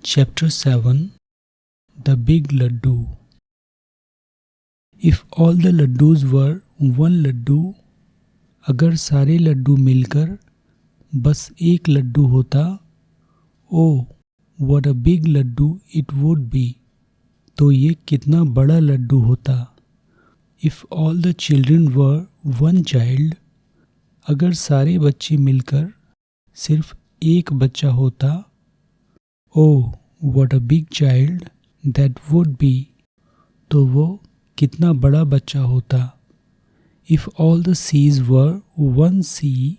Chapter 7 The Big Laddu. If all the laddus were one laddu, अगर सारे लड्डू मिलकर बस एक लड्डू होता, ओह what a big laddu it would be, तो ये कितना बड़ा लड्डू होता. If all the children were one child, अगर सारे बच्चे मिलकर सिर्फ एक बच्चा होता, ओह what a big child that would be, तो वो कितना बड़ा बच्चा होता. If all the seas were one sea,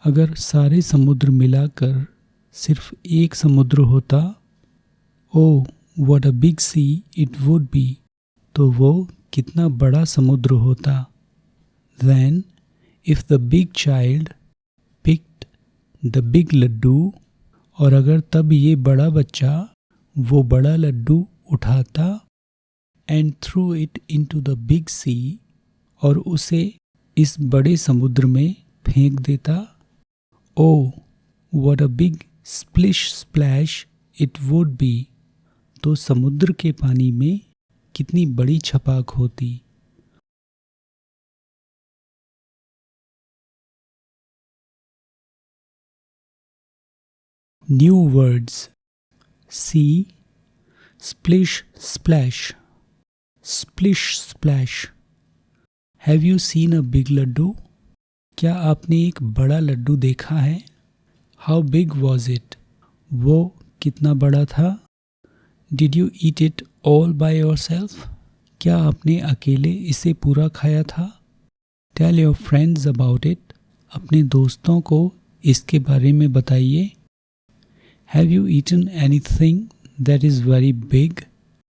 अगर सारे समुद्र मिलाकर सिर्फ एक समुद्र होता, ओह what a big sea it would be, तो वो कितना बड़ा समुद्र होता. Then if the big child picked the big laddu, और अगर तब ये बड़ा बच्चा वो बड़ा लड्डू उठाता and threw it into the big sea, और उसे इस बड़े समुद्र में फेंक देता, ओह what a big splish splash it would be, तो समुद्र के पानी में कितनी बड़ी छपाक होती. New words. See, splish splash, splish splash. Have you seen a big laddu? क्या आपने एक बड़ा लड्डू देखा है? How big was it? वो कितना बड़ा था? Did you eat it all by yourself? क्या आपने अकेले इसे पूरा खाया था? Tell your friends about it. अपने दोस्तों को इसके बारे में बताइए. Have you eaten anything that is very big?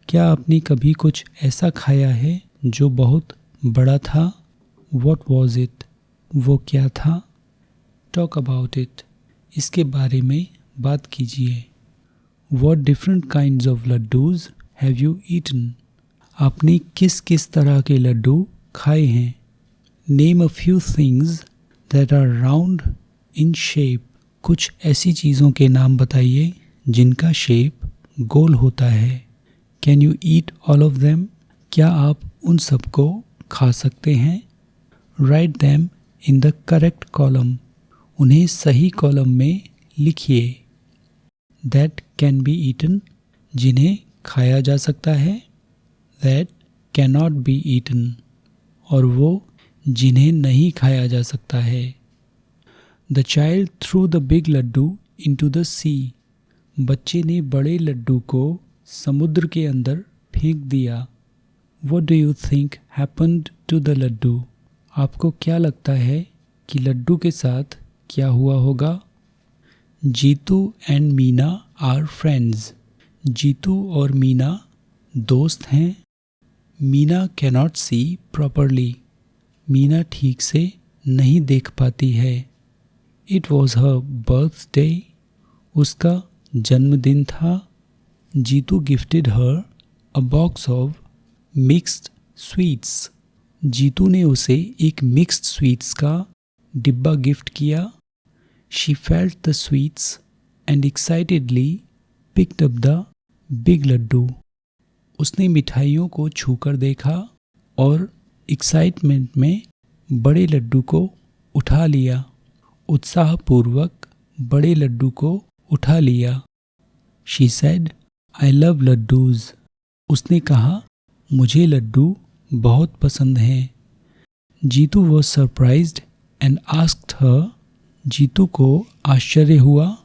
क्या आपने कभी कुछ ऐसा खाया है जो बहुत बड़ा था? What was it? वो क्या था? Talk about it. इसके बारे में बात कीजिए. What different kinds of laddus have you eaten? आपने किस किस तरह के लड्डू खाए हैं? Name a few things that are round in shape. कुछ ऐसी चीज़ों के नाम बताइए जिनका शेप गोल होता है. Can you eat all of them? क्या आप उन सबको खा सकते हैं? Write them in the correct column. उन्हें सही कॉलम में लिखिए. That can be eaten. जिन्हें खाया जा सकता है. That cannot be eaten. और वो जिन्हें नहीं खाया जा सकता है. The child threw the big laddu into the sea. बच्चे ने बड़े लड्डू को समुद्र के अंदर फेंक दिया. What do you think happened to the laddu? आपको क्या लगता है कि लड्डू के साथ क्या हुआ होगा? Jitu and Meena are friends. Jitu और मीना दोस्त हैं. Meena cannot see properly. Meena ठीक से नहीं देख पाती है. It was her birthday. उसका जन्मदिन था. Jitu gifted her a box of mixed sweets. Jitu ने उसे एक मिक्स्ड स्वीट्स का डिब्बा गिफ्ट किया. She felt the sweets and excitedly picked up the big laddu. उसने मिठाइयों को छूकर देखा और एक्साइटमेंट में बड़े लड्डू को उठा लिया. उत्साहपूर्वक बड़े लड्डू को उठा लिया. She said, I love laddus. उसने कहा, मुझे लड्डू बहुत पसंद हैं. Jitu was surprised and asked her. Jitu को आश्चर्य हुआ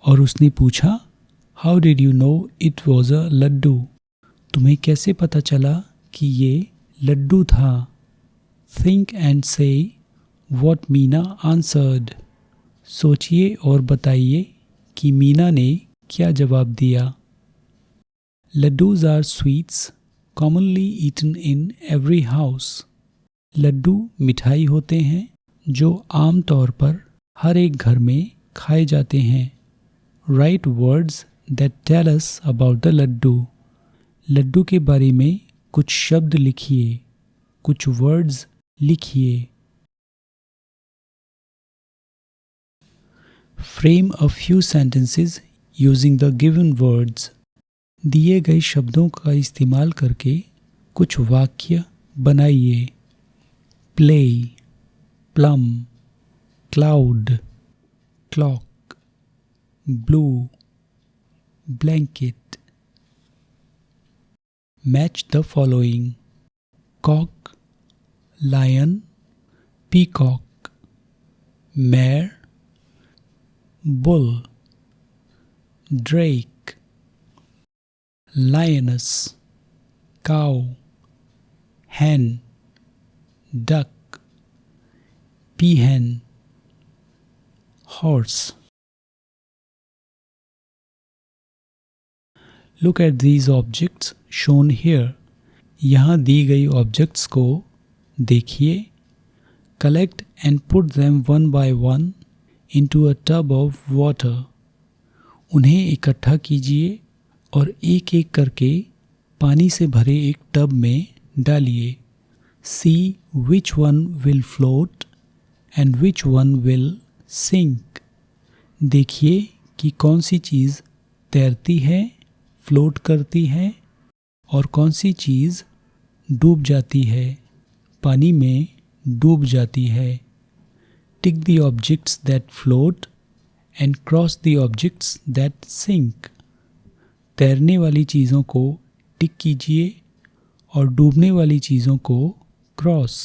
और उसने पूछा, How did you know it was a laddu? तुम्हें कैसे पता चला कि ये लड्डू था? Think and say what Meena answered. सोचिए और बताइए कि मीना ने क्या जवाब दिया. Laddus are sweets commonly eaten in every house. Laddu मिठाई होते हैं जो आम तौर पर हर एक घर में खाए जाते हैं. Write words that tell us about the laddu. Laddu के बारे में कुछ शब्द लिखिए. कुछ वर्ड्स लिखिए. Frame a few sentences using the given words, दिए गए शब्दों का इस्तेमाल करके कुछ वाक्य बनाइए। Play, plum, cloud, clock, blue, blanket. Match the following: cock, lion, peacock, mare, bull, drake, lioness, cow, hen, duck, peahen, horse. Look at these objects shown here. यहाँ दी गई ऑब्जेक्ट्स को देखिए। Collect and put them one by one into a tub of water. उन्हें इकट्ठा कीजिए और एक एक करके पानी से भरे एक टब में डालिए। See which one will float and which one will sink. देखिए कि कौन सी चीज़ तैरती है, फ्लोट करती है, और कौन सी चीज़ डूब जाती है, पानी में डूब जाती है। Tick the objects that float and cross the objects that sink. तैरने वाली चीज़ों को टिक कीजिए और डूबने वाली चीज़ों को cross.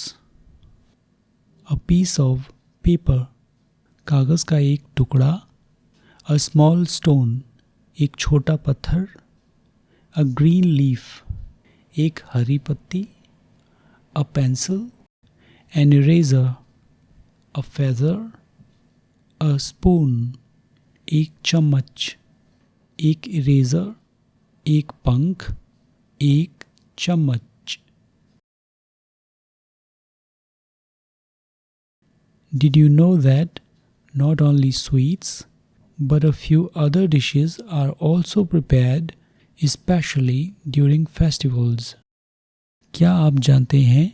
A piece of paper, कागज़ का एक टुकड़ा। अ स्मॉल स्टोन, एक छोटा पत्थर। अ ग्रीन लीफ, एक हरी पत्ती। A pencil, an eraser. A feather, a spoon, एक चम्मच। एक इरेजर, एक पंख, एक चम्मच। Did you know that not only sweets but a few other dishes are also prepared especially during festivals? क्या आप जानते हैं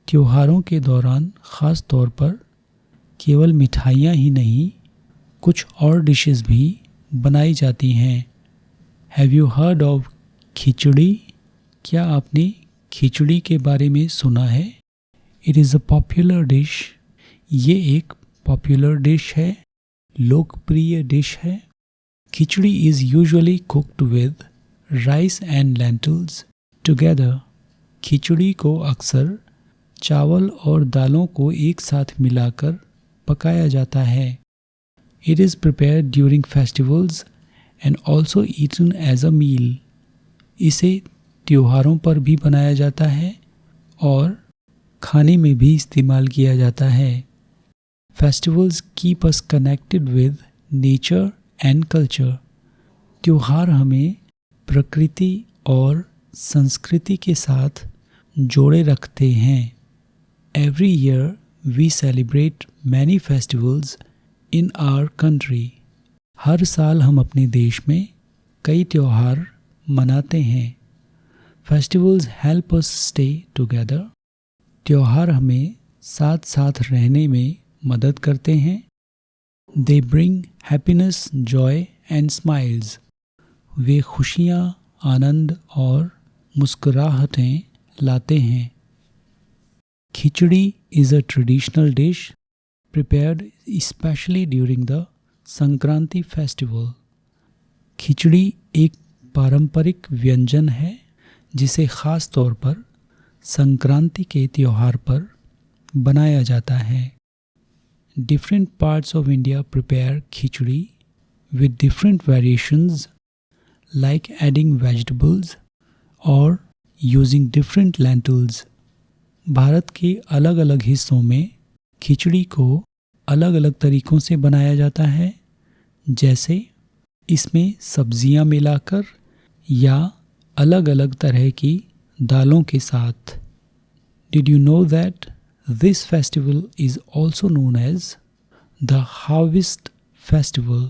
त्योहारों के दौरान ख़ास तौर पर केवल मिठाइयाँ ही नहीं, कुछ और डिशेस भी बनाई जाती हैं। Have you heard of खिचड़ी? क्या आपने खिचड़ी के बारे में सुना है? It is a popular dish. ये एक पॉपुलर डिश है, लोकप्रिय डिश है। खिचड़ी is usually cooked with rice and lentils together. खिचड़ी को अक्सर चावल और दालों को एक साथ मिलाकर पकाया जाता है। It is prepared during festivals and also eaten as a meal. इसे त्योहारों पर भी बनाया जाता है और खाने में भी इस्तेमाल किया जाता है। Festivals keep us connected with nature and culture. त्योहार हमें प्रकृति और संस्कृति के साथ जोड़े रखते हैं। Every year we celebrate many festivals in our country. हर साल हम अपने देश में कई त्योहार मनाते हैं। Festivals help us stay together. त्योहार हमें साथ साथ रहने में मदद करते हैं। They bring happiness, joy and smiles. वे खुशियाँ, आनंद और मुस्कुराहटें लाते हैं। Khichdi is a traditional dish prepared especially during the Sankranti festival. Khichdi एक पारंपरिक व्यंजन है जिसे ख़ास तौर पर संक्रांति के त्यौहार पर बनाया जाता है। Different parts of India prepare khichdi with different variations like adding vegetables or using different lentils. Bharat के अलग अलग हिस्सों में खिचड़ी को अलग अलग तरीक़ों से बनाया जाता है, जैसे इसमें सब्जियां मिलाकर या अलग अलग तरह की दालों के साथ। Did you know that this festival is also known as the Harvest Festival?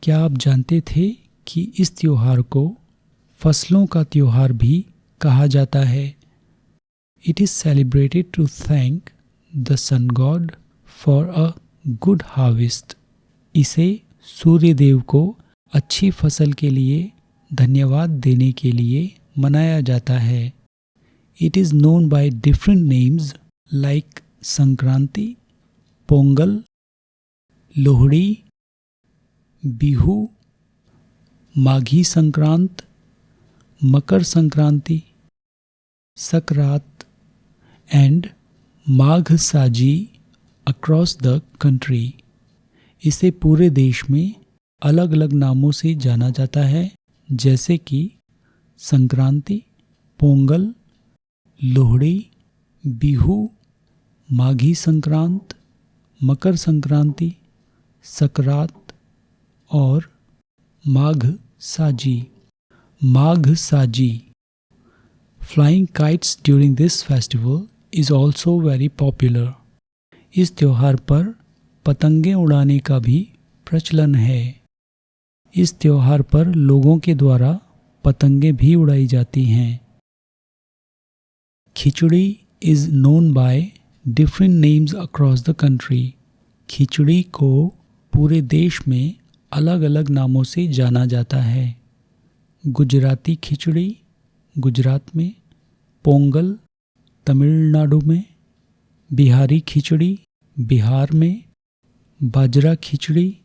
क्या आप जानते थे कि इस त्योहार को फसलों का त्योहार भी कहा जाता है? It is celebrated to thank the sun god for a good harvest. इसे सूर्य देव को अच्छी फसल के लिए धन्यवाद देने के लिए मनाया जाता है। It is known by different names like Sankranti, Pongal, Lohri, Bihu, Maghi Sankrant, Makar Sankranti, Sakrat and Magh Saji across the country. इसे पूरे देश में अलग अलग नामों से जाना जाता है, जैसे कि संक्रांति, पोंगल, लोहड़ी, बिहू, माघी संक्रांत, मकर संक्रांति, सकरात और माघ साजी। माघ साजी। Flying kites during this festival is also very popular. इस त्योहार पर पतंगे उड़ाने का भी प्रचलन है। इस त्योहार पर लोगों के द्वारा पतंगे भी उड़ाई जाती हैं। Khichdi is known by different names across the country. खिचड़ी को पूरे देश में अलग अलग नामों से जाना जाता है। गुजराती खिचड़ी गुजरात में, पोंगल तमिलनाडु में, बिहारी खिचड़ी बिहार में, बाजरा खिचड़ी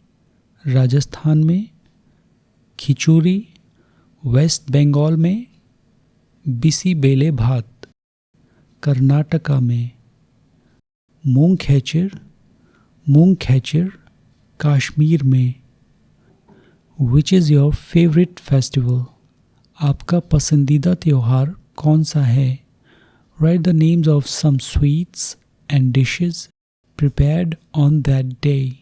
राजस्थान में, खिचूरी वेस्ट बंगाल में, बिसी बेले भात कर्नाटका में, मूंग खैचिर कश्मीर में। Which is your favourite festival? आपका पसंदीदा त्योहार कौन सा है? Write the names of some sweets and dishes prepared on that day.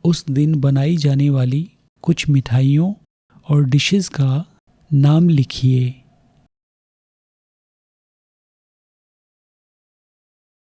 उस दिन बनाई जाने वाली कुछ मिठाइयों और डिशेस का नाम लिखिए।